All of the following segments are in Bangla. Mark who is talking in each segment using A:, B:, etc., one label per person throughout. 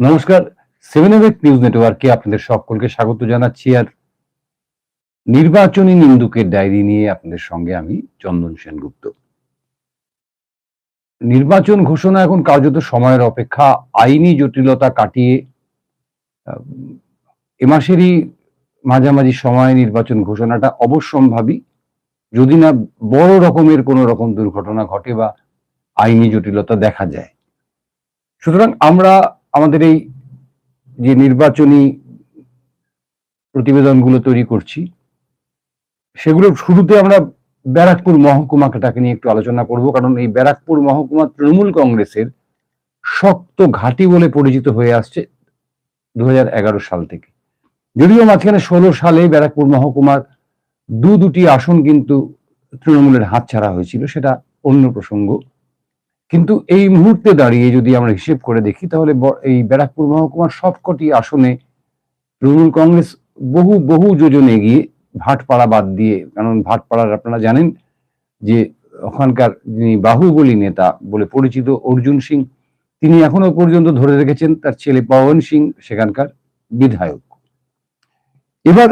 A: নমস্কার, 7 নিউজ নেটওয়ার্কে আপনাদের সকলকে স্বাগত জানাচ্ছি। আর নির্বাচনী নিন্দুকের ডায়েরি নিয়ে আপনাদের সঙ্গে আমি চন্দন সেনগুপ্ত। নির্বাচন ঘোষণা এখন কার্যত সময়ের অপেক্ষা। আইনি জটিলতা কাটিয়ে এ মাসেরই মাঝামাঝি সময়ে নির্বাচন ঘোষণাটা অবশ্যম্ভাবী, যদি না বড় রকমের কোনো রকম দুর্ঘটনা ঘটে বা আইনি জটিলতা দেখা যায়। সুতরাং আমরা আমাদের এই যে নির্বাচনী প্রতিবেদনগুলো তৈরি করছি, সেগুলোর শুরুতে আমরা ব্যারাকপুর মহকুমাটাকে নিয়ে একটু আলোচনা করব, কারণ এই ব্যারাকপুর মহকুমা তৃণমূল কংগ্রেসের শক্ত ঘাঁটি বলে পরিচিত হয়ে আসছে 2011 সাল থেকে। যদিও মাঝখানে 16 সালে ব্যারাকপুর মহকুমার দুটি আসন কিন্তু তৃণমূলের হাতছাড়া হয়েছিল, সেটা অন্য প্রসঙ্গ। কিন্তু এই মুহূর্তে দাঁড়িয়ে যদি আমরা হিসেব করে দেখি, তাহলে এই ব্যারাকপুর মহকুমার সবকটি আসনে তৃণমূল কংগ্রেস বহু বহু যোজন এগিয়ে, ভাটপাড়া বাদ দিয়ে। কারণ ভাটপাড়ার আপনারা জানেন যে ওখানকার যিনি বাহুবলী নেতা বলে পরিচিত অর্জুন সিং, তিনি এখনো পর্যন্ত ধরে রেখেছেন তার ছেলে পবন সিং সেখানকার বিধায়ক। এবার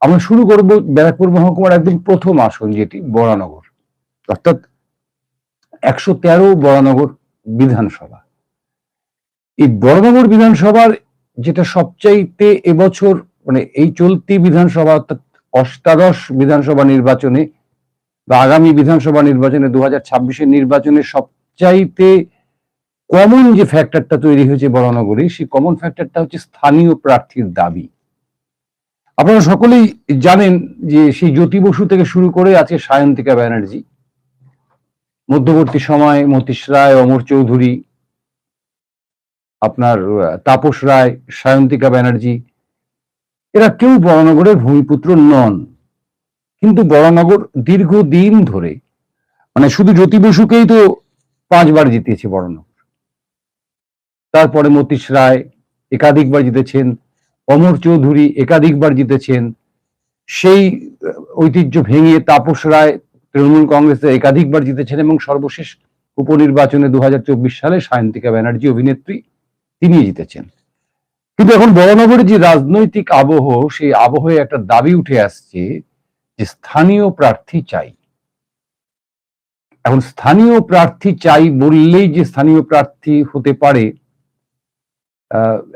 A: আমরা শুরু করব ব্যারাকপুর মহকুমার একদম প্রথম আসন, যেটি বরানগর, অর্থাৎ 113 বরানগর বিধানসভা। এই বরানগর বিধানসভার যেটা সবচাইতে এবছর, মানে এই চলতি বিধানসভা অর্থাৎ অষ্টাদশ বিধানসভা নির্বাচনে বা আগামী বিধানসভা নির্বাচনে 2026-এর নির্বাচনে সবচাইতে কমন যে ফ্যাক্টরটা তৈরি হয়েছে বরানগরে, সেই কমন ফ্যাক্টরটা হচ্ছে স্থানীয় প্রার্থীর দাবি। আপনারা সকলেই জানেন যে সেই জ্যোতি বসু থেকে শুরু করে আছে সায়ন্তিকা ব্যানার্জি, মধ্যবর্তী সময় মতীশ রায়, অমর চৌধুরী, আপনার তাপস রায়, সায়ন্তিকা ব্যানার্জি, এরা কেউ বরানগরের ভূমিপুত্র নন। কিন্তু বরানগর দীর্ঘদিন ধরে, মানে শুধু জ্যোতি বসুকেই তো 5 বার জিতিয়েছে বরানগর, তারপরে মতীশ রায় একাধিকবার জিতেছেন, অমর চৌধুরী একাধিকবার জিতেছেন। সেই ঐতিহ্য ভেঙে তাপস রায় তৃণমূল কংগ্রেসে একাধিকবার জিতেছেন, এবং সর্বশেষ উপনির্বাচনে 2024 সালে সায়ন্তিকা ব্যানার্জি অভিনেত্রী, তিনি জিতেছেন। কিন্তু এখন বরানগরের যে রাজনৈতিক আবহ, সেই আবহে একটা দাবি উঠে আসছে যে স্থানীয় প্রার্থী চাই। এখন স্থানীয় প্রার্থী চাই বললেই যে স্থানীয় প্রার্থী হতে পারে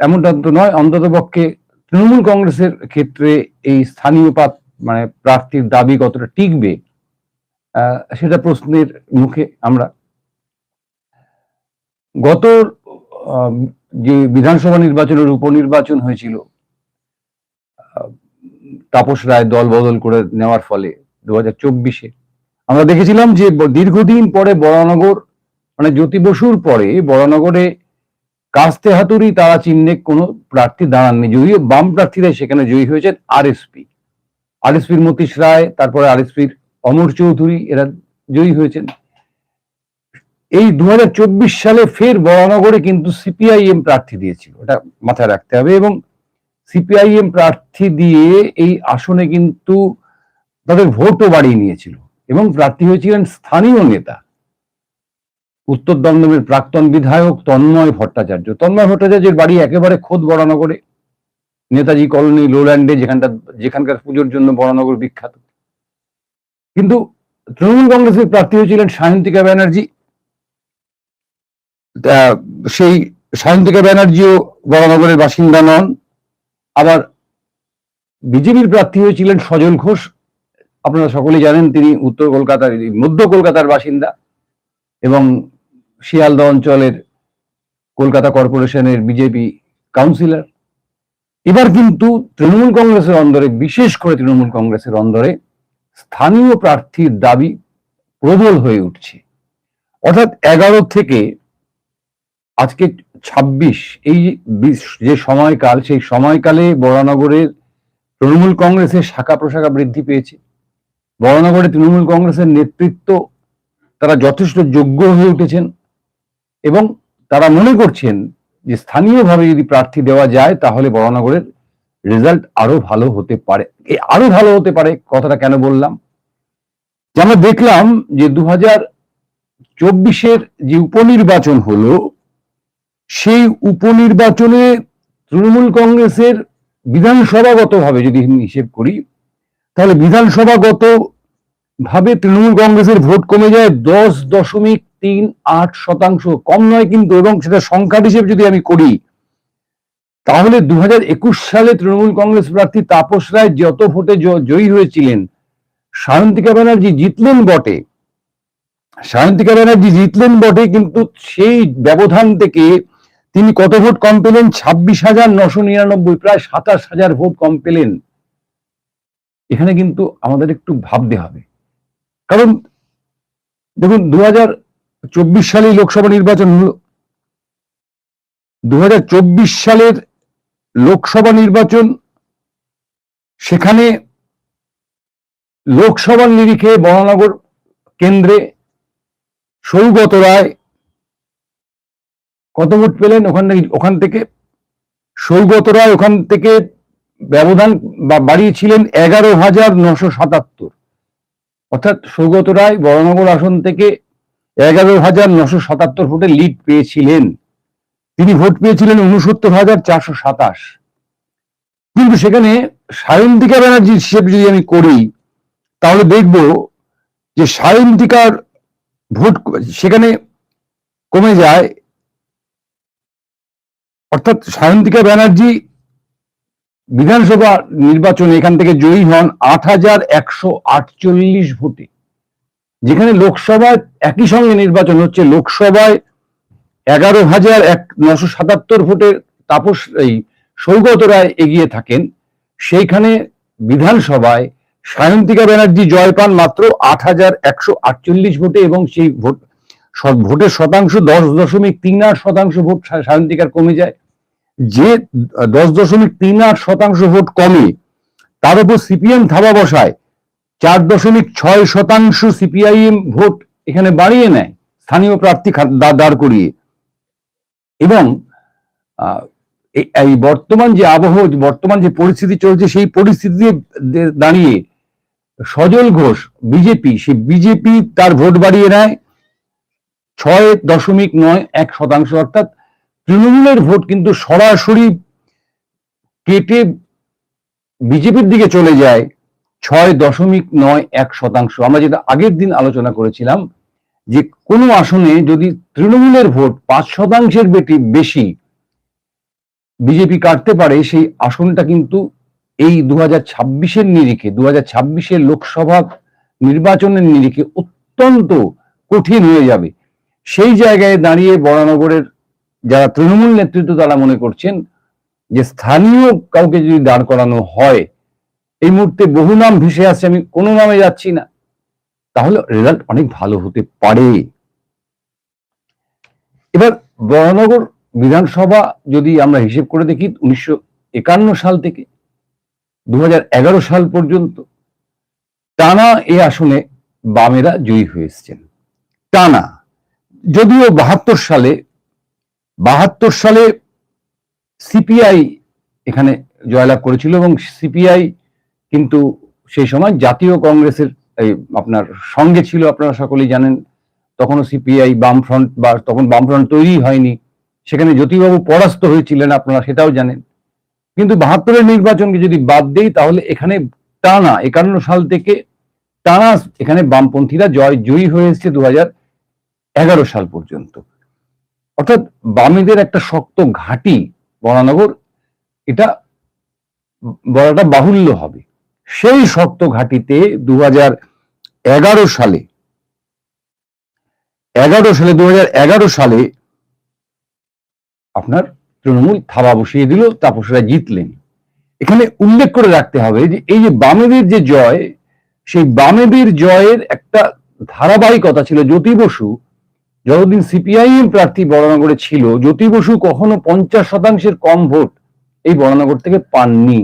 A: এমনটা তো নয়। অন্তত পক্ষে তৃণমূল কংগ্রেসের ক্ষেত্রে এই স্থানীয় মানে প্রার্থীর দাবি কতটা টিকবে, সেটা প্রশ্নের মুখে। আমরা গত যে বিধানসভা নির্বাচনের উপনির্বাচন হয়েছিল, তাপস রায় দল বদল করে নেওয়ার ফলে 2024-এ আমরা দেখেছিলাম যে দীর্ঘদিন পরে বরানগর, মানে জ্যোতি বসুর পরে বরানগরে কাস্তে হাতুড়ি তারা চিহ্নে কোনো প্রার্থী দাঁড়াননি। যদিও বাম প্রার্থীরাই সেখানে জয়ী হয়েছেন। আরএসপির মতীশ রায়, তারপরে আরএসপির অমর চৌধুরী, এরা জয়ী হয়েছেন। এই 2024 সালে ফের বরানগরে কিন্তু সিপিআইএম প্রার্থী দিয়েছিল, এটা মাথায় রাখতে হবে। এবং সিপিআইএম প্রার্থী দিয়ে এই আসনে কিন্তু তাদের ভোটও বাড়িয়ে নিয়েছিল, এবং প্রার্থী হয়েছিলেন স্থানীয় নেতা, উত্তর দমদমের প্রাক্তন বিধায়ক তন্ময় ভট্টাচার্যের বাড়ি একেবারে খোদ বরানগরে, নেতাজি কলোনি লোল্যান্ডে, যেখানকার পুজোর জন্য বরানগর বিখ্যাত। কিন্তু তৃণমূল কংগ্রেসের প্রার্থী হয়েছিলেন সায়ন্তিকা ব্যানার্জি। সেই সায়ন্তিকা ব্যানার্জিও বরানগরের বাসিন্দা নন। আবার বিজেপির প্রার্থী হয়েছিলেন সজল ঘোষ। আপনারা সকলেই জানেন তিনি উত্তর কলকাতার, মধ্য কলকাতার বাসিন্দা, এবং শিয়ালদহ অঞ্চলের কলকাতা কর্পোরেশনের বিজেপি কাউন্সিলর। এবার কিন্তু তৃণমূল কংগ্রেসের অন্দরে, বিশেষ করে তৃণমূল কংগ্রেসের অন্দরে স্থানীয় প্রার্থীর দাবি প্রবল হয়ে উঠছে। অর্থাৎ 11 থেকে আজকে 26, এই যে সময়কাল, সেই সময়কালে বরানগরের তৃণমূল কংগ্রেসের শাখা প্রশাখা বৃদ্ধি পেয়েছে। বরানগরে তৃণমূল কংগ্রেসের নেতৃত্ব, তারা যথেষ্ট যোগ্য হয়ে উঠেছেন, এবং তারা মনে করছেন যে স্থানীয়ভাবে যদি প্রার্থী দেওয়া যায় তাহলে বরানগরের রেজাল্ট আরো ভালো হতে পারে। আরো ভালো হতে পারে কথাটা কেন বললাম, যে আমরা দেখলাম যে 2024-এর যে উপনির্বাচন হলো, সেই উপনির্বাচনে তৃণমূল কংগ্রেসের বিধানসভাগতভাবে যদি হিসেব করি, তাহলে বিধানসভাগত ভাবে তৃণমূল কংগ্রেসের ভোট কমে যায় 10.38%, কম নয় কিন্তু। এবং সেটা সংখ্যার হিসেবে যদি আমি করি, তাহলে 2021 সালে তৃণমূল কংগ্রেস প্রার্থী তাপস রায় যত ভোটে জয়ী হয়েছিলেন, সায়ন্তিকা ব্যানার্জি জিতলেন বটে, কিন্তু সেই ব্যবধান থেকে তিনি কত ভোট কম পেলেন? 26,999, প্রায় 27,000 ভোট কম পেলেন। এখানে কিন্তু আমাদের একটু ভাবতে হবে, কারণ দেখুন 2024 সালে লোকসভা নির্বাচন হলো। 2024 সালের লোকসভা নির্বাচন, সেখানে লোকসভার নিরিখে বরানগর কেন্দ্রে সৌগত রায় কত ভোট পেলেন? ওখান থেকে সৌগত রায় ওখান থেকে ব্যবধান বাড়িয়েছিলেন 11,977, অর্থাৎ সৌগত রায় বরানগর আসন থেকে 11,977 ভোটে লিড পেয়েছিলেন। তিনি ভোট পেয়েছিলেন 69,427। কিন্তু সেখানে সায়ন্তিকা ব্যানার্জির হিসেব যদি আমি করি, তাহলে দেখব যে সায়ন্তিকার ভোট সেখানে কমে যায়, অর্থাৎ সায়ন্তিকা ব্যানার্জি বিধানসভা নির্বাচনে এখান থেকে জয়ী হন 8,148 ভোটে, যেখানে লোকসভায় একই সঙ্গে নির্বাচন হচ্ছে। লোকসভায় 11,977 ভোটে সৌগত রায় এগিয়ে থাকেন, সেইখানে বিধানসভায় সায়ন্তিকা ব্যানার্জি জয় পান মাত্র 8,148 ভোটে, এবং সেই ভোটের শতাংশ 10.38% ভোট সায়ন্তিকার কমে যায়। যে 10.38% ভোট কমে, তার উপর সিপিএম থাবা বসায় 4.6% সিপিআইএম ভোট এখানে বাড়িয়ে নেয় স্থানীয় প্রার্থী দাঁড় করিয়ে। এবং এই বর্তমান যে পরিস্থিতি চলছে, সেই পরিস্থিতিতে দাঁড়িয়ে সজল ঘোষ বিজেপি তার ভোট বাড়িয়ে নেয় 6.91%, অর্থাৎ তৃণমূলের ভোট কিন্তু সরাসরি কেটে বিজেপির দিকে চলে যায় 6.91%। আমরা যেটা আগের দিন আলোচনা করেছিলাম, যে কোনো আসনে যদি তৃণমূলের ভোট 5% বেশি বিজেপি কাটতে পারে, সেই আসনটা কিন্তু এই 2026-এর নিরিখে, 2026-এর লোকসভা নির্বাচনের নিরিখে অত্যন্ত কঠিন হয়ে যাবে। সেই জায়গায় দাঁড়িয়ে বরানগরের যারা তৃণমূল নেতৃত্ব, তারা মনে করছেন যে স্থানীয় কাউকে যদি দাঁড় করানো হয়, এই মুহূর্তে বহু নাম ভেসে আসছে, আমি কোনো নামে যাচ্ছি না, তাহলে রেজাল্ট অনেক ভালো হতে পারে। এবার বরানগর বিধানসভা যদি আমরা হিসেব করে দেখি, 1951 সাল থেকে 2011 সাল পর্যন্ত টানা এ আসনে বামেরা জয়ী হয়ে এসছেন, টানা। যদিও 72 সালে সিপিআই এখানে জয়লাভ করেছিল, এবং সিপিআই কিন্তু সেই সময় জাতীয় কংগ্রেসের আপনার সঙ্গে ছিল, আপনারা সকলেই জানেন। তখনও সিপিআই বামফ্রন্ট, বা তখন বামফ্রন্ট তৈরি হয়নি, সেখানে জ্যোতিবাবু পরাস্ত হয়েছিলেন, আপনারা সেটাও জানেন। কিন্তু 72-এর নির্বাচনকে যদি বাদ দেই, তাহলে এখানে টানা 51 সাল থেকে টানা এখানে বামপন্থীরা জয়ী হয়ে এসেছে 2011 সাল পর্যন্ত। অর্থাৎ বামেদের একটা শক্ত ঘাঁটি বরানগর, এটা বলাটা বাহুল্য হবে। সেই শক্ত ঘাঁটিতে 2011 সালে আপনার তৃণমূল থাবা বসিয়ে দিল, তাপসরা জিতলেন। এখানে উল্লেখ করে রাখতে হবে যে এই যে বামেদের যে জয়, সেই বামেদের জয়ের একটা ধারাবাহিকতা ছিল। জ্যোতি বসু যতদিন সিপিআইএম প্রার্থী বরানগরে ছিল, জ্যোতি বসু কখনো 50% কম ভোট এই বরানগর থেকে পাননি।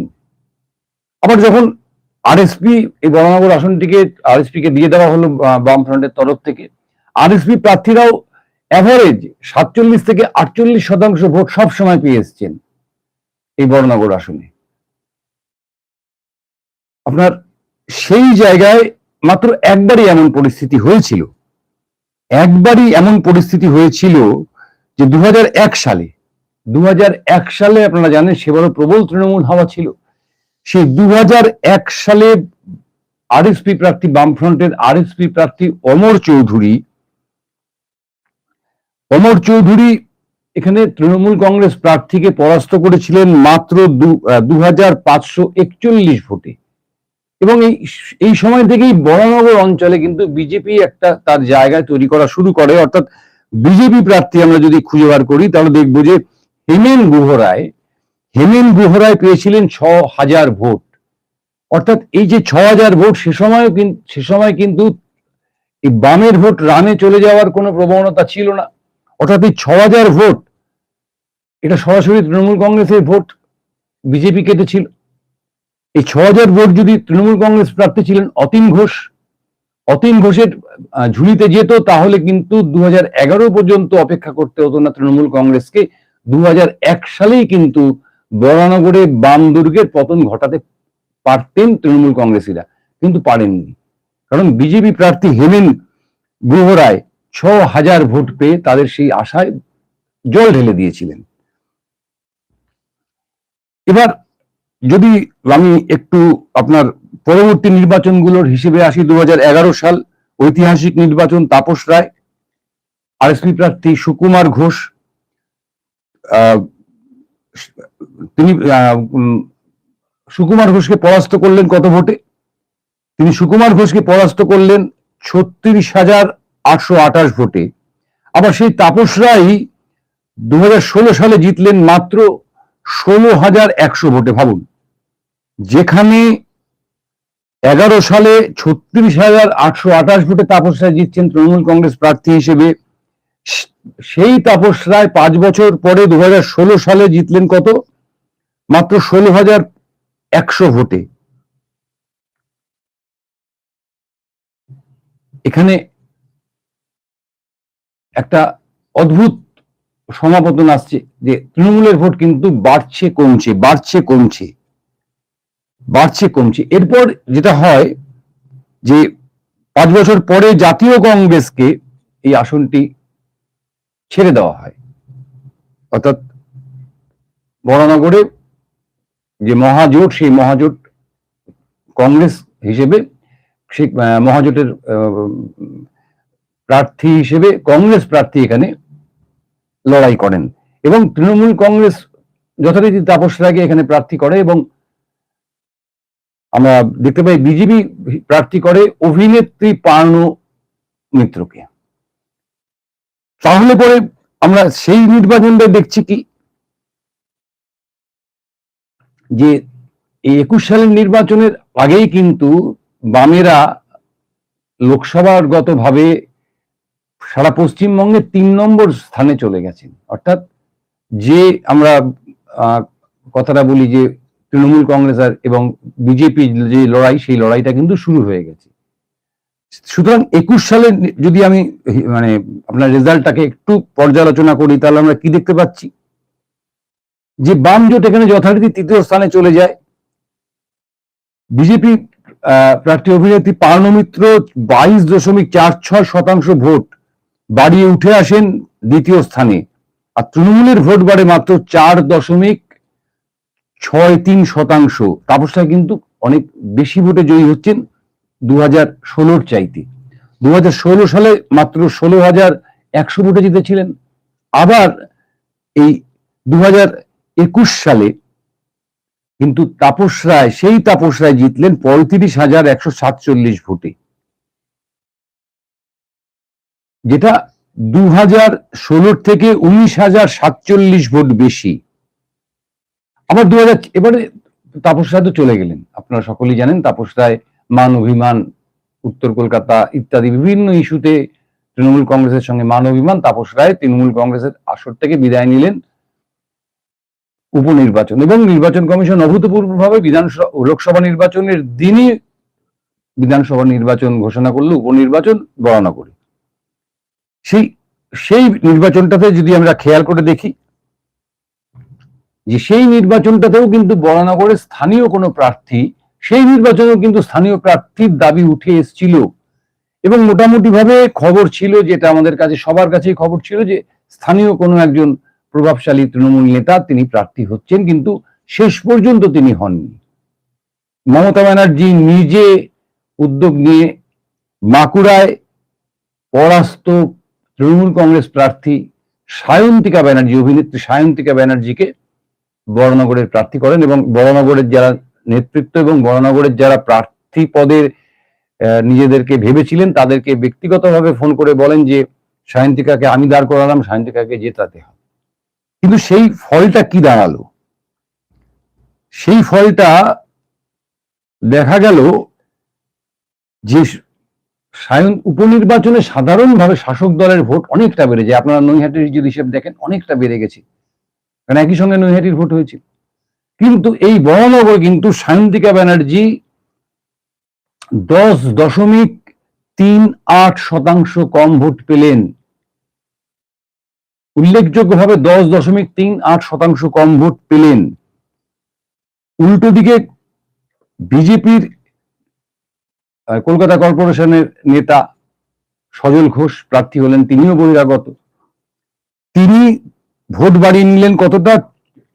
A: আবার যখন আরএসপি এই বরানগর আসনটিকে কে দিয়ে দেওয়া হলো বামফ্রন্টের তরফ থেকে, আরএসপি প্রার্থীরাও অ্যাভারেজ 47 থেকে 48% ভোট সবসময় পেয়ে এসছেন এই বরানগর আসনে। আপনার সেই জায়গায় মাত্র একবারই এমন পরিস্থিতি হয়েছিল যে 2001 সালে 2001 সালে আপনারা জানেন সেবারও প্রবল তৃণমূল হাওয়া ছিল। সেই 2001 সালে আরএসপি প্রার্থী, বামফ্রন্টের আরএসপি প্রার্থী অমর চৌধুরী এখানে তৃণমূল কংগ্রেস প্রার্থীকে পরাস্ত করেছিলেন মাত্র 2541 ভোটে। এবং এই সময় থেকেই বরানগর অঞ্চলে কিন্তু বিজেপি একটা তার জায়গায় তৈরি করা শুরু করে। অর্থাৎ বিজেপি প্রার্থী আমরা যদি খুঁজে বার করি তাহলে দেখবো যে হেমেন গুহ রায় পেয়েছিলেন 6000 ভোট। অর্থাৎ এই যে 6000 ভোট সে সময় কিন্তু এই বামের ভোট রানে চলে যাওয়ার কোনো প্রবণতা ছিল না। অর্থাৎ এই 6000 ভোট এটা সরাসরি তৃণমূল কংগ্রেসের ভোট বিজেপি কেটেছিল। এই 6000 ভোট যদি তৃণমূল কংগ্রেস প্রার্থী ছিলেন অতীন ঘোষের ঝুলিতে যেত, তাহলে কিন্তু 2011 পর্যন্ত অপেক্ষা করতে হতো না তৃণমূল কংগ্রেসকে। 2001 সালেই কিন্তু বরানগরে বাম দুর্গের পতন ঘটাতে পারতেন তৃণমূল কংগ্রেসীরা, কিন্তু পারেননি। কারণ বিজেপি প্রার্থী হেমেন গুহ রায় 6000 ভোট পেয়ে তাদের সেই আশায় জল ঢেলে দিয়েছিলেন। এবার যদি আমি একটু আপনার পরবর্তী নির্বাচনগুলোর হিসেবে আসি, 2011 সাল ঐতিহাসিক নির্বাচন। তাপস রায়, আরএসপি প্রার্থী সুকুমার ঘোষ, তিনি সুকুমার ঘোষকে পরাস্ত করলেন কত ভোটে? তিনি সুকুমার ঘোষকে পরাস্ত করলেন 36,828 ভোটে। আবার সেই তাপস রায় 2016 সালে জিতলেন মাত্র 16,100 ভোটে। ভাবুন, যেখানে 11 সালে 36,828 ভোটে তাপস রায় জিতছেন তৃণমূল কংগ্রেস প্রার্থী হিসেবে, সেই তাপস রায় 5 বছর পরে 2016 সালে জিতলেন কত? মাত্র 16,100 ভোটে। এখানে একটা অদ্ভুত সমাপতন আসছে যে তৃণমূলের ভোট কিন্তু বাড়ছে কমছে। এরপর যেটা হয় যে 5 বছর পরে জাতীয় কংগ্রেসকে এই আসনটি ছেড়ে দেওয়া হয়। অর্থাৎ বরানগরে যে মহাজোট, সেই মহাজোট কংগ্রেস হিসেবে, সেই মহাজোটের প্রার্থী হিসেবে কংগ্রেস প্রার্থী এখানে লড়াই করেন এবং তৃণমূল কংগ্রেস যথারীতি তাপস রায়কে এখানে প্রার্থী করে এবং আমরা দেখতে পাই বিজেপি প্রার্থী করে অভিনেত্রী পার্নো মিত্রকে। তাহলে পরে আমরা সেই নির্বাচনটা দেখছি কি, যে এই 21 সালের নির্বাচনের আগেই কিন্তু বামেরা লোকসভাগত ভাবে সারা পশ্চিমবঙ্গে 3 নম্বর স্থানে চলে গেছেন। অর্থাৎ যে আমরা কথাটা বলি যে তৃণমূল কংগ্রেস আর এবং বিজেপি যে লড়াই, সেই লড়াইটা কিন্তু শুরু হয়ে গেছে। সুতরাং 21 সালে যদি আমি মানে আপনার রেজাল্টটাকে একটু পর্যালোচনা করি, তাহলে আমরা কি দেখতে পাচ্ছি যে বাম জোট এখানে যথারীতি 3য় স্থানে চলে যায়। বিজেপি প্রার্থী অভিনেত্রী পার্নো মিত্র 22.46% ভোট বাড়িয়ে উঠে আসেন 2য় স্থানে, আর তৃণমূলের ভোট বাড়ে মাত্র 4.63%। তাপস রায় কিন্তু অনেক বেশি ভোটে জয়ী হচ্ছেন 2016 চাইতে। 2016 সালে মাত্র 16,100 ভোটে জিতেছিলেন। আবার এই 2021 সালে কিন্তু সেই তাপস রায় জিতলেন 35,147 ভোটে, যেটা 2016 থেকে 19,047 ভোট বেশি। আবার এবারে তাপস রায় তো চলে গেলেন, আপনারা সকলেই জানেন। তাপস রায় মান অভিমান, উত্তর কলকাতা ইত্যাদি বিভিন্ন ইস্যুতে তৃণমূল কংগ্রেসের সঙ্গে মান অভিমান, তাপস রায় তৃণমূল কংগ্রেসের আসর থেকে বিদায় নিলেন উপনির্বাচন, এবং নির্বাচন কমিশন অভূতপূর্বভাবে লোকসভা নির্বাচনের দিনই বিধানসভা নির্বাচন ঘোষণা করলো, উপনির্বাচন বরানগরে। সেই নির্বাচনটাতে যদি আমরা খেয়াল করে দেখি, যে সেই নির্বাচনটাতেও কিন্তু বরানগরের স্থানীয় কোনো প্রার্থী, সেই নির্বাচনেও কিন্তু স্থানীয় প্রার্থীর দাবি উঠে এসেছিল এবং মোটামুটি ভাবে খবর ছিল, যেটা আমাদের কাছে সবার কাছেই খবর ছিল, যে স্থানীয় কোনো একজন প্রভাবশালী তৃণমূল নেতা, তিনি প্রার্থী হচ্ছেন, কিন্তু শেষ পর্যন্ত তিনি হননি। মমতা ব্যানার্জি নিজে উদ্যোগ নিয়ে বাঁকুড়ায় পরাস্ত তৃণমূল কংগ্রেস প্রার্থী সায়ন্তিকা ব্যানার্জি, অভিনেত্রী সায়ন্তিকা ব্যানার্জিকে বড়নগরের প্রার্থী করেন, এবং বড়নগরের যারা নেতৃত্ব এবং বড়নগরের যারা প্রার্থী পদের নিজেদেরকে ভেবেছিলেন তাদেরকে ব্যক্তিগতভাবে ফোন করে বলেন যে সায়ন্তিকাকে আমি দাঁড় করালাম, সায়ন্তিকাকে জেতাতে হবে। কিন্তু সেই ফলটা কি দাঁড়ালো? সেই ফলটা দেখা গেল যে উপনির্বাচনে সাধারণভাবে শাসক দলের ভোট অনেকটা বেড়ে যায়। আপনারা নৈহাটির যদি হিসেব দেখেন, অনেকটা বেড়ে গেছে, কারণ একই সঙ্গে নৈহাটির ভোট হয়েছিল। কিন্তু এই বড়নগর কিন্তু সায়ন্তিকা ব্যানার্জি 10.38% কম ভোট পেলেন। উল্লেখযোগ্যভাবে 10.38% কম ভোট পেলেন। উল্টো দিকে বিজেপির কলকাতা কর্পোরেশনের নেতা সজল ঘোষ প্রার্থী হলেন, তিনিও বহিরাগত। তিনি ভোট বাড়িয়ে নিলেন কতটা?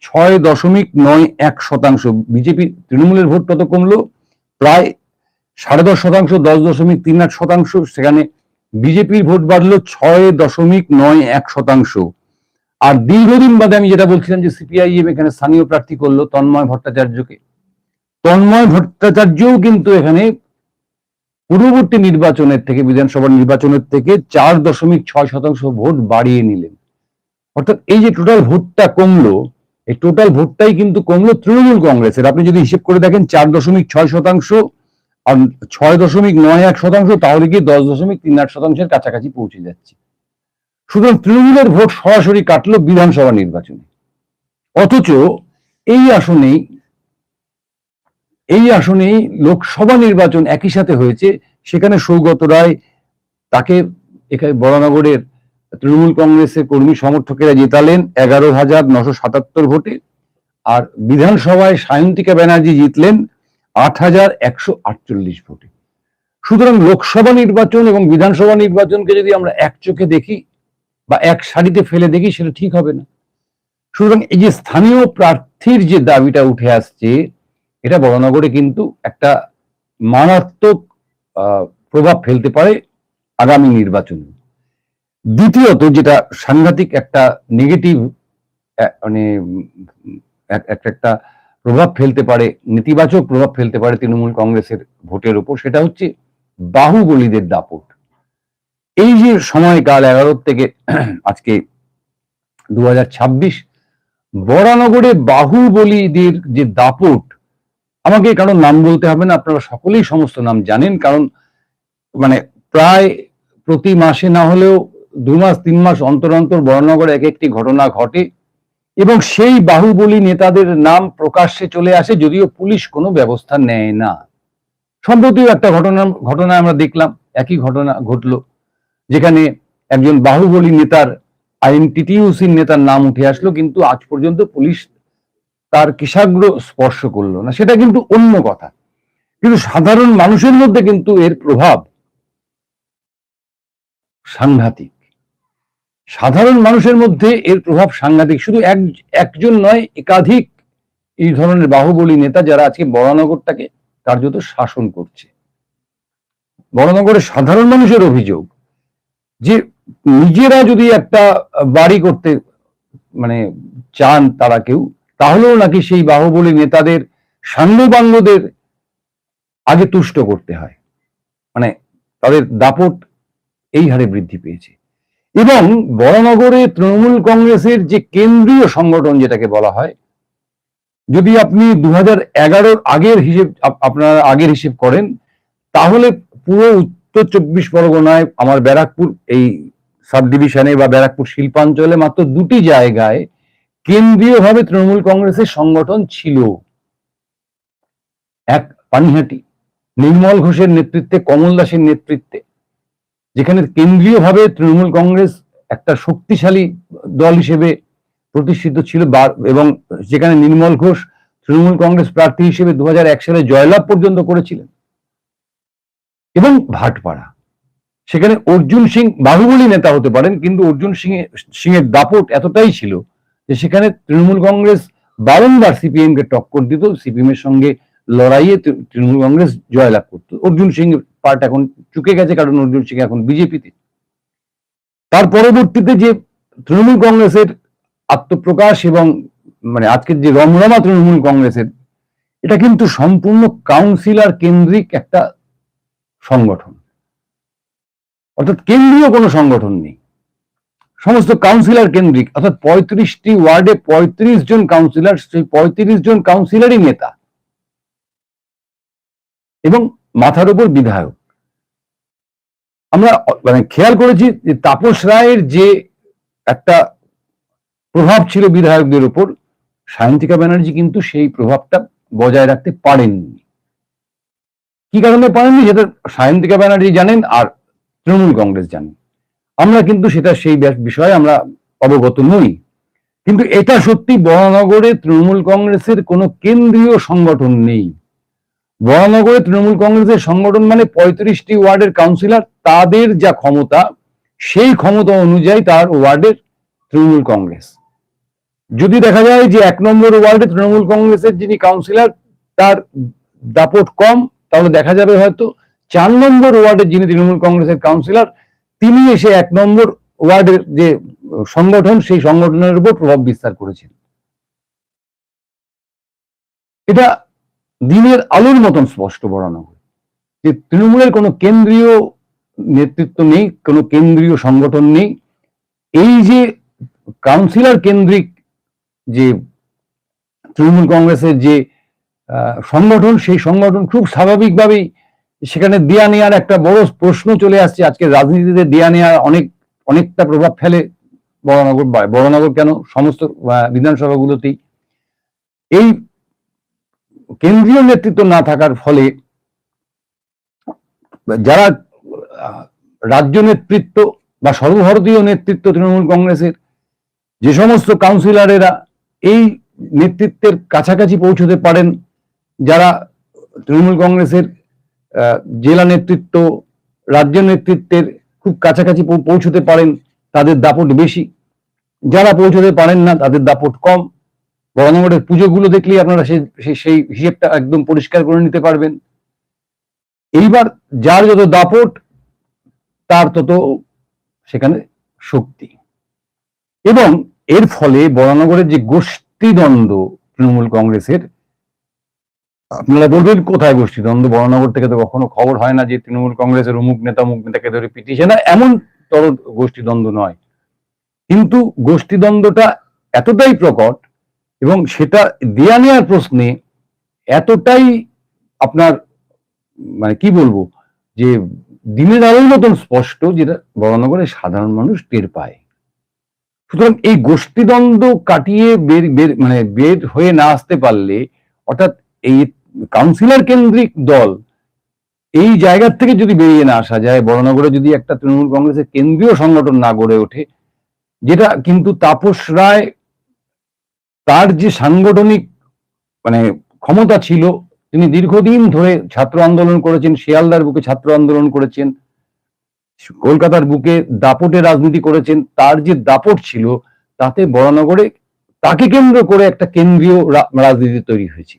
A: 6.91%। বিজেপি তৃণমূলের ভোট তত কমলো প্রায় 10.5%, 10.38%। সেখানে বিজেপির ভোট বাড়লো 6.91%। আর দীর্ঘদিন বাদে আমি যেটা বলছিলাম যে সিপিআইএম এখানে স্থানীয় প্রার্থী করলো তন্ময় ভট্টাচার্যকে। তন্ময় ভট্টাচার্যও কিন্তু এখানে পূর্ববর্তী নির্বাচনের থেকে, বিধানসভা নির্বাচনের থেকে 4.6% ভোট বাড়িয়ে নিলেন। অর্থাৎ এই যে টোটাল ভোটটা কমলো, এই টোটাল ভোটটাই কিন্তু কমলো তৃণমূল কংগ্রেসের। আপনি যদি হিসেব করে দেখেন 4.6% আর 6.91%, তাহলে কি 10.38%-এর কাছাকাছি পৌঁছে যাচ্ছে। সুতরাং তৃণমূলের ভোট সরাসরি কাটলো বিধানসভা নির্বাচনে। অথচ এই আসনেই লোকসভা নির্বাচন একই সাথে হয়েছে। সেখানে সৌগত রায়, তাকে এখানে বড়নগরের তৃণমূল কংগ্রেসের কর্মী সমর্থকেরা জেতালেন 11,977 ভোটে, আর বিধানসভায় সায়ন্তিকা ব্যানার্জি জিতলেন 8,148 ভোটে। সুতরাং লোকসভা নির্বাচন এবং বিধানসভা নির্বাচনকে যদি আমরা এক চোখে দেখি বা এক সারিতে ফেলে দেখি, সেটা ঠিক হবে না। সুতরাং এই যে স্থানীয় প্রার্থীর যে দাবিটা উঠে আসছে, এটা বড়নগরে কিন্তু একটা মারাত্মক প্রভাব ফেলতে পারে আগামী নির্বাচনে। দ্বিতীয়ত যেটা সাংঘাতিক একটা নেগেটিভ মানে একটা প্রভাব ফেলতে পারে, নেতিবাচক প্রভাব ফেলতে পারে তৃণমূল কংগ্রেসের ভোটের উপর, সেটা হচ্ছে বাহুবলীদের দাপট। এই যে সময়কাল 11 থেকে আজকে 2026, বরানগরে বাহুবলীদের যে দাপট, আমাকে কারণ নাম বলতে হবে না, আপনারা সকলেই সমস্ত নাম জানেন। কারণ মানে প্রায় প্রতি মাসে না হলেও 2 মাস 3 মাস অন্তর অন্তর বরানগরে এক একটি ঘটনা ঘটে, এবং সেই বাহুবলী নেতাদের নাম প্রকাশ্যে চলে আসে, যদিও পুলিশ কোনো ব্যবস্থা নেয় না। সম্প্রতিও একটা ঘটনা আমরা দেখলাম, একই ঘটনা ঘটলো, যেখানে একজন বাহুবলী নেতার, আইএনটিটিইউসির নেতার নাম উঠে আসলো, কিন্তু আজ পর্যন্ত পুলিশ তার কিসাগ্র স্পর্শ করলো না। সেটা কিন্তু অন্য কথা, কিন্তু সাধারণ মানুষের মধ্যে কিন্তু এর প্রভাব সাংঘাতিক। সাধারণ মানুষের মধ্যে এর প্রভাব সাংঘাতিক। শুধু একজন নয়, একাধিক এই ধরনের বাহুবলী নেতা যারা আজকে বরানগরটাকে কার্যত শাসন করছে। বরানগরের সাধারণ মানুষের অভিযোগ যে নিজেরা যদি একটা বাড়ি করতে মানে চান তারা কেউ, তাহলেও নাকি সেই বাহুবলী নেতাদের সাঙ্গপাঙ্গদের আগে তুষ্ট করতে হয়। মানে তাদের দাপট এই হারে বৃদ্ধি পেয়েছে। এবং বরানগরে তৃণমূল কংগ্রেসের যে কেন্দ্রীয় সংগঠন যেটাকে বলা হয়, যদি আপনি 2011 আগের হিসেব, আপনারা আগের হিসেব করেন, তাহলে পুরো উত্তর 24 পরগনায়, আমার ব্যারাকপুর এই সাব ডিভিশনে বা ব্যারাকপুর শিল্পাঞ্চলে মাত্র 2টি জায়গায় কেন্দ্রীয়ভাবে তৃণমূল কংগ্রেসের সংগঠন ছিল। এক পানিহাটি, নির্মল ঘোষের নেতৃত্বে, কমল দাসের নেতৃত্বে, যেখানে কেন্দ্রীয়ভাবে তৃণমূল কংগ্রেস একটা শক্তিশালী দল হিসেবে প্রতিষ্ঠিত ছিল, এবং যেখানে নির্মল ঘোষ তৃণমূল কংগ্রেস প্রার্থী হিসেবে 2001 সালে জয়লাভ পর্যন্ত করেছিলেন। এবং ভাটপাড়া, সেখানে অর্জুন সিং বাহুবলী নেতা হতে পারেন, কিন্তু অর্জুন সিং এর দাপট এতটাই ছিল যে সেখানে তৃণমূল কংগ্রেস বারংবার সিপিএম কে টক্কর দিত, সিপিএম এর সঙ্গে বারংবার সিপিএম কে টক্কর দিত, সিপিএম এর সঙ্গে লড়াইয়ে তৃণমূল কংগ্রেস জয়লাভ করতো। অর্জুন সিং পার্ট এখন চুকে গেছে, কারণ অর্জুন সিং এখন বিজেপিতে। তার পরবর্তীতে যে তৃণমূল কংগ্রেসের আত্মপ্রকাশ এবং মানে আজকের যে রমরমা তৃণমূল কংগ্রেসের, এটা কিন্তু সম্পূর্ণ কাউন্সিলর কেন্দ্রিক একটা সংগঠন, অর্থাৎ কেন্দ্রীয় কোনো সংগঠন নেই, সমস্ত কাউন্সিলর কেন্দ্রিক। অর্থাৎ 35টি ওয়ার্ডে 35 জন কাউন্সিলর, সেই 35 জন কাউন্সিলরই নেতা এবং মাথার উপর বিধায়ক। আমরা মানে খেয়াল করেছি যে তাপস রায়ের যে একটা প্রভাব ছিল বিধায়কদের উপর, সায়ন্তিকা ব্যানার্জি কিন্তু সেই প্রভাবটা বজায় রাখতে পারেননি। কি কারণে পারেননি সেটা সায়ন্তিকা ব্যানার্জি জানেন আর তৃণমূল কংগ্রেস জানেন, আমরা কিন্তু সেটা সেই বিষয়ে আমরা অবগত নই। কিন্তু এটা সত্যি, বরানগরে তৃণমূল কংগ্রেসের কোনো কেন্দ্রীয় সংগঠন নেই। বরানগরে তৃণমূল কংগ্রেসের সংগঠন মানে 35টি ওয়ার্ডের কাউন্সিলর, তাদের যা ক্ষমতা সেই ক্ষমতা অনুযায়ী তার ওয়ার্ডের তৃণমূল কংগ্রেস। যদি দেখা যায় যে 1 নম্বর ওয়ার্ডে তৃণমূল কংগ্রেসের যিনি কাউন্সিলর তার দাপট কম, তাহলে দেখা যাবে হয়তো 4 নম্বর ওয়ার্ডে যিনি তৃণমূল কংগ্রেসের কাউন্সিলর তিনি এসে 1 নম্বর ওয়ার্ডের যে সংগঠন সেই সংগঠনের উপর প্রভাব বিস্তার করেছেন। এটা দিনের আলোর মতন স্পষ্ট বরানগর যে তৃণমূলের কোনো কেন্দ্রীয় নেতৃত্ব নেই, কোনো কেন্দ্রীয় সংগঠন নেই। এই যে কাউন্সিলর কেন্দ্রিক যে তৃণমূল কংগ্রেসের যে সংগঠন, সেই সংগঠন খুব স্বাভাবিকভাবেই সেখানে দেয়া নেয়ার একটা বড় প্রশ্ন চলে আসছে। আজকে রাজনীতিতে দেয়া নেওয়ার অনেকটা প্রভাব ফেলে বরানগর কেন সমস্ত বিধানসভাগুলোতেই। এই কেন্দ্রীয় নেতৃত্ব না থাকার ফলে যারা রাজ্য নেতৃত্ব বা সর্বভারতীয় নেতৃত্ব তৃণমূল কংগ্রেসের, যে সমস্ত কাউন্সিলরেরা এই নেতৃত্বের কাছাকাছি পৌঁছতে পারেন, যারা তৃণমূল কংগ্রেসের জেলা নেতৃত্ব রাজ্য নেতৃত্বের খুব কাছাকাছি পৌঁছতে পারেন, তাদের দাপট বেশি। যারা পৌঁছতে পারেন না তাদের দাপট কম। বরানগরের পুজোগুলো দেখলেই আপনারা সেই হিসেবটা একদম পরিষ্কার করে নিতে পারবেন। এইবার যার যত দাপট তার তত সেখানে শক্তি, এবং এর ফলে বরানগরের যে গোষ্ঠীদ্বন্দ্ব তৃণমূল কংগ্রেসের, আপনারা বলবেন কোথায় গোষ্ঠীদ্বন্দ্ব? বরানগর থেকে তো কখনো খবর হয় না যে তৃণমূল কংগ্রেসের অমুক নেতাকে ধরে পিটিয়েছে, না, এমন তর গোষ্ঠীদ্বন্দ্ব নয়। কিন্তু গোষ্ঠীদ্বন্দ্বটা এতটাই প্রকট এবং সেটা দেয়া নেওয়ার প্রশ্নে এতটাই আপনার মানে কি বলবো যে দিনের আলোর মতন স্পষ্ট, যেটা বরানগরের সাধারণ মানুষ টের পায়। সুতরাং এই গোষ্ঠীদ্বন্দ্ব কাটিয়ে বের হয়ে না আসতে পারলে, অর্থাৎ এই কাউন্সিলর কেন্দ্রিক দল এই জায়গার থেকে যদি বেরিয়ে না আসা যায়, বরানগরে যদি একটা তৃণমূল কংগ্রেসের কেন্দ্রীয় সংগঠন না গড়ে ওঠে, যেটা কিন্তু তাপস রায় তার যে সাংগঠনিক মানে ক্ষমতা ছিল, তিনি দীর্ঘদিন ধরে ছাত্র আন্দোলন করেছেন, শিয়ালদার বুকে ছাত্র আন্দোলন করেছেন, কলকাতার বুকে দাপটে রাজনীতি করেছেন। তার যে দাপট ছিল তাতে বরানগরে তাকে কেন্দ্র করে একটা কেন্দ্রীয় রাজনীতি তৈরি হয়েছে।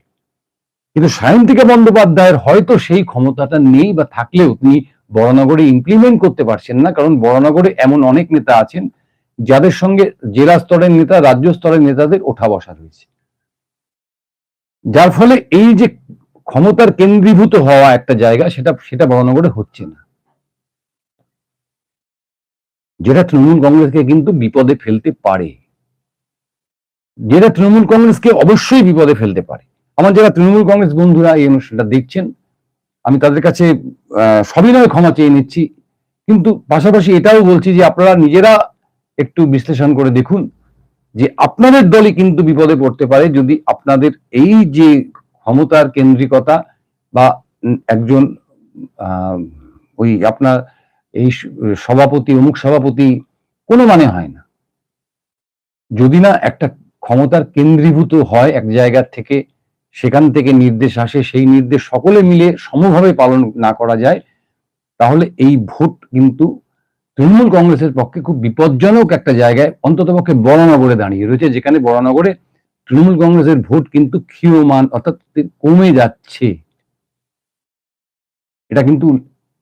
A: কিন্তু সায়ন্তিকা বন্দ্যোপাধ্যায়ের হয়তো সেই ক্ষমতাটা নেই, বা থাকলেও তিনি বরানগরে ইমপ্লিমেন্ট করতে পারছেন না, কারণ বরানগরে এমন অনেক নেতা আছেন যাদের সঙ্গে জেলা স্তরের নেতা রাজ্য স্তরের নেতাদের ওঠা বসা রয়েছে, যার ফলে এই যে ক্ষমতার কেন্দ্রীভূত হওয়া একটা জায়গা, সেটা বরানগরে হচ্ছে না, যেটা তৃণমূল কংগ্রেসকে কিন্তু বিপদে ফেলতে পারে, যেটা তৃণমূল কংগ্রেসকে অবশ্যই বিপদে ফেলতে পারে। আমার যারা তৃণমূল কংগ্রেস বন্ধুরা এই অনুষ্ঠানটা দেখছেন, আমি তাদের কাছে সবিনয়ে ক্ষমা চেয়ে নিচ্ছি, কিন্তু পাশাপাশি এটাও বলছি যে আপনারা নিজেরা একটু বিশ্লেষণ করে দেখুন যে আপনাদের দলই কিন্তু বিপদে পড়তে পারে যদি আপনাদের এই যে ক্ষমতার কেন্দ্রিকতা বা একজন ওই আপনার এই সভাপতি অমুক সভাপতি কোনো মানে হয় না, যদি না একটা ক্ষমতার কেন্দ্রীভূত হয় এক জায়গা থেকে, সেখান থেকে নির্দেশ আসে, সেই নির্দেশ সকলে মিলে সমভাবে পালন না করা যায়, তাহলে এই ভোট কিন্তু তৃণমূল কংগ্রেসের পক্ষে খুব বিপজ্জনক একটা জায়গায় অন্ততপক্ষে বরানগরে দাঁড়িয়ে রয়েছে, যেখানে বরানগরে তৃণমূল কংগ্রেসের ভোট কিন্তু ক্ষীয়মান অর্থাৎ কমে যাচ্ছে। এটা কিন্তু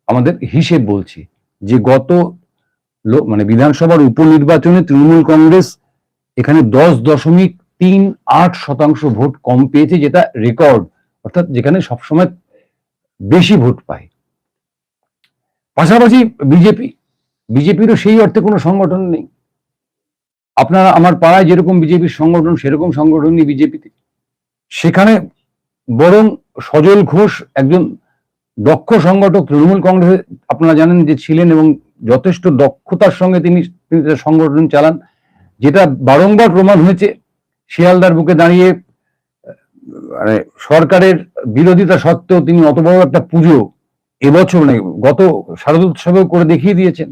A: আমাদের হিসেব বলছে যে গত মানে বিধানসভার উপনির্বাচনে তৃণমূল কংগ্রেস এখানে 10.38% ভোট কম পেয়েছে, যেটা রেকর্ড, অর্থাৎ যেখানে সবসময় বেশি ভোট পায়। পাশাপাশি বিজেপিরও সেই অর্থে কোনো সংগঠন নেই। আপনারা আমার পাড়ায় যেরকম বিজেপির সংগঠন, সেরকম সংগঠনই বিজেপিতে। সেখানে বরং সজল ঘোষ একজন দক্ষ সংগঠক তৃণমূল কংগ্রেসে আপনারা জানেন যে ছিলেন, এবং যথেষ্ট দক্ষতার সঙ্গে তিনি সংগঠন চালান, যেটা বারংবার প্রমাণ হয়েছে। শিয়ালদার বুকে দাঁড়িয়ে মানে সরকারের বিরোধিতা সত্ত্বেও তিনি অত বড় একটা পুজো এবছর নেই, গত শারদোৎসবেও করে দেখিয়ে দিয়েছেন।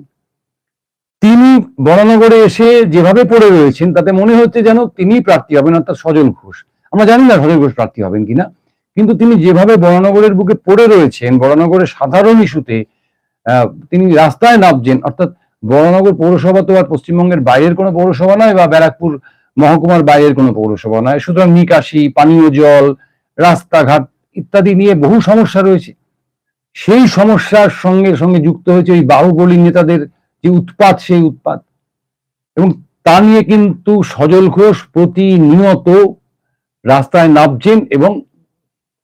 A: তিনি বরানগরে এসে যেভাবে পড়ে রয়েছেন তাতে মনে হচ্ছে যেন তিনি প্রার্থী হবেন, অর্থাৎ সজল ঘোষ। আমরা জানি না সজল ঘোষ প্রার্থী হবেন কিনা, কিন্তু তিনি যেভাবে বরানগরের বুকে পড়ে রয়েছেন, বরানগরের সাধারণ ইস্যুতে তিনি রাস্তায় নামছেন, অর্থাৎ বরানগর পৌরসভা তো আর পশ্চিমবঙ্গের বাইরের কোনো পৌরসভা নয়, বা ব্যারাকপুর মহকুমার বাইরের কোনো পৌরসভা নয়। সুতরাং নিকাশি, পানীয় জল, রাস্তাঘাট ইত্যাদি নিয়ে বহু সমস্যা রয়েছে। সেই সমস্যার সঙ্গে সঙ্গে যুক্ত হয়েছে ওই বাহুবলী নেতাদের যে উৎপাত, সেই উৎপাত, এবং তা নিয়ে কিন্তু সজল ঘোষ প্রতিনিয়ত রাস্তায় নামছেন এবং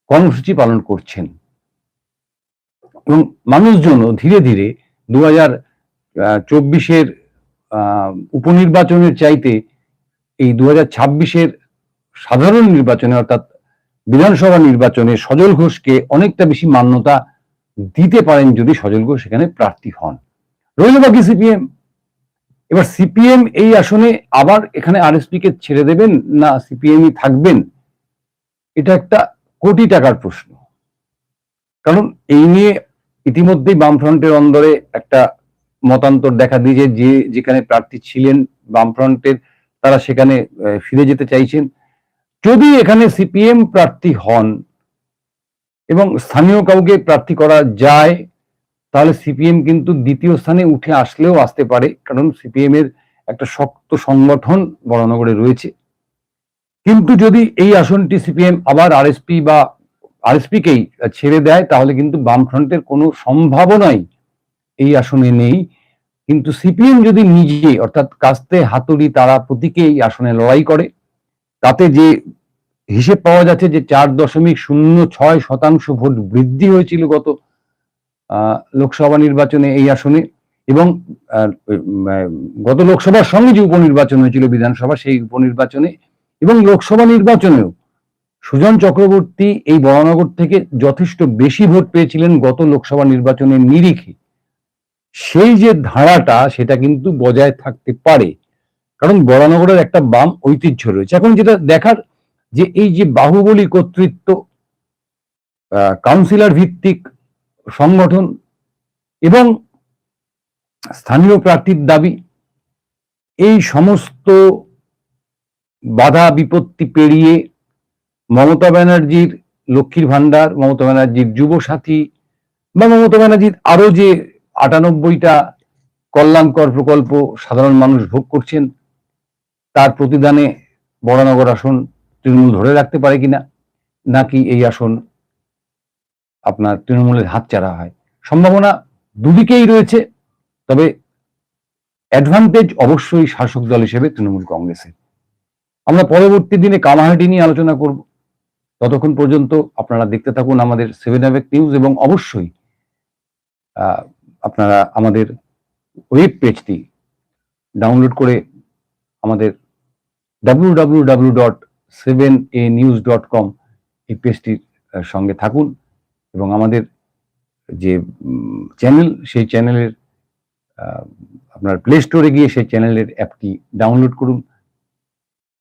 A: কর্মসূচি পালন করছেন। এবং মানুষজনও ধীরে ধীরে 2024-এর উপনির্বাচনের চাইতে এই 2026-এর সাধারণ নির্বাচনে, অর্থাৎ বিধানসভা নির্বাচনে সজল ঘোষকে অনেকটা বেশি মান্যতা দিতে পারেন যদি সজল ঘোষ সেখানে প্রার্থী হন। রইল বাকি সিপিএম। এবার সিপিএম এই আসনে আবার এখানে আরএসপি কে ছেড়ে দেবেন না সিপিএমই থাকবেন, এটা একটা কোটি টাকার প্রশ্ন। কারণ এই নিয়ে ইতিমধ্যেই বামফ্রন্টের অন্দরে একটা মতান্তর দেখা দিয়েছে, যে যেখানে প্রার্থী ছিলেন বামফ্রন্টের তারা সেখানে ফিরে যেতে চাইছেন। যদি এখানে সিপিএম প্রার্থী হন এবং স্থানীয় কাউকে প্রার্থী করা যায়, তাহলে সিপিএম কিন্তু দ্বিতীয় স্থানে উঠে আসলেও আসতে পারে, কারণ সিপিএম এর একটা শক্ত সংগঠন বরানগরে রয়েছে। কিন্তু যদি এই আসনটি সিপিএম আবার আরএসপি কেই ছেড়ে দেয়, তাহলে কিন্তু বামফ্রন্টের কোনো সম্ভাবনাই এই আসনে নেই। কিন্তু সিপিএম যদি নিজে, অর্থাৎ কাস্তে হাতুড়ি তারা প্রতীকে এই আসনে লড়াই করে, তাতে যে হিসেব পাওয়া যাচ্ছে যে 4.06% ভোট বৃদ্ধি হয়েছিল গত লোকসভা নির্বাচনে এই আসনে, এবং গত লোকসভার সঙ্গে যে উপনির্বাচন হয়েছিল বিধানসভা, সেই উপনির্বাচনে এবং লোকসভা নির্বাচনেও সুজন চক্রবর্তী এই বরানগর থেকে যথেষ্ট বেশি ভোট পেয়েছিলেন গত লোকসভা নির্বাচনের নিরিখে। সেই যে ধারাটা, সেটা কিন্তু বজায় থাকতে পারে, কারণ বরানগরের একটা বাম ঐতিহ্য রয়েছে। এখন যেটা দেখার, যে এই যে বাহুবলী কর্তৃত্ব, কাউন্সিলর ভিত্তিক সংগঠন এবং স্থানীয় প্রার্থীর দাবি, এই সমস্ত বাধা বিপত্তি পেরিয়ে মমতা ব্যানার্জির লক্ষ্মীর ভান্ডার, মমতা ব্যানার্জির যুব সাথী, বা মমতা ব্যানার্জির আরো যে 98টা কল্যাণকর প্রকল্প সাধারণ মানুষ ভোগ করছেন, তার প্রতিদানে বরানগর আসন তৃণমূল ধরে রাখতে পারে কিনা, নাকি এই আসন আপনার তৃণমূলের হাতছাড়া হয়। সম্ভাবনা দুদিকেই রয়েছে, তবে অ্যাডভান্টেজ অবশ্যই শাসক দল হিসেবে তৃণমূল কংগ্রেসের। আমরা পরবর্তী দিনে কামাহাটি নিয়ে আলোচনা করব। ততক্ষণ পর্যন্ত আপনারা দেখতে থাকুন আমাদের 7 AVEC নিউজ, এবং অবশ্যই আপনারা আমাদের ওয়েব পেজটি ডাউনলোড করে আমাদের www.7anews.com এই পেজটির সঙ্গে থাকুন, এবং আমাদের যে চ্যানেল, সেই চ্যানেলের আপনার প্লে স্টোরে গিয়ে সেই চ্যানেলের অ্যাপটি ডাউনলোড করুন।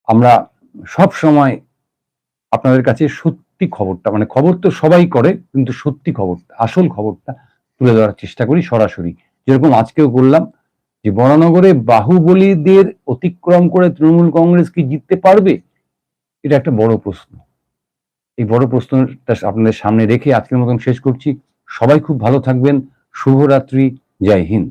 A: আমরা সব সময় আপনাদের কাছে সত্যি খবরটা, মানে খবর তো সবাই করে, কিন্তু সত্যি খবরটা, আসল খবরটা তুলে ধরার চেষ্টা করি সরাসরি, যেরকম আজকেও করলাম। যে বরানগরে বাহুবলীদের অতিক্রম করে তৃণমূল কংগ্রেস কি জিততে পারবে, এটা একটা বড় প্রশ্ন। এই বড় প্রশ্নটা আপনাদের সামনে রেখে আজকের মতন শেষ করছি। সবাই খুব ভালো থাকবেন। শুভরাত্রি। জয় হিন্দ।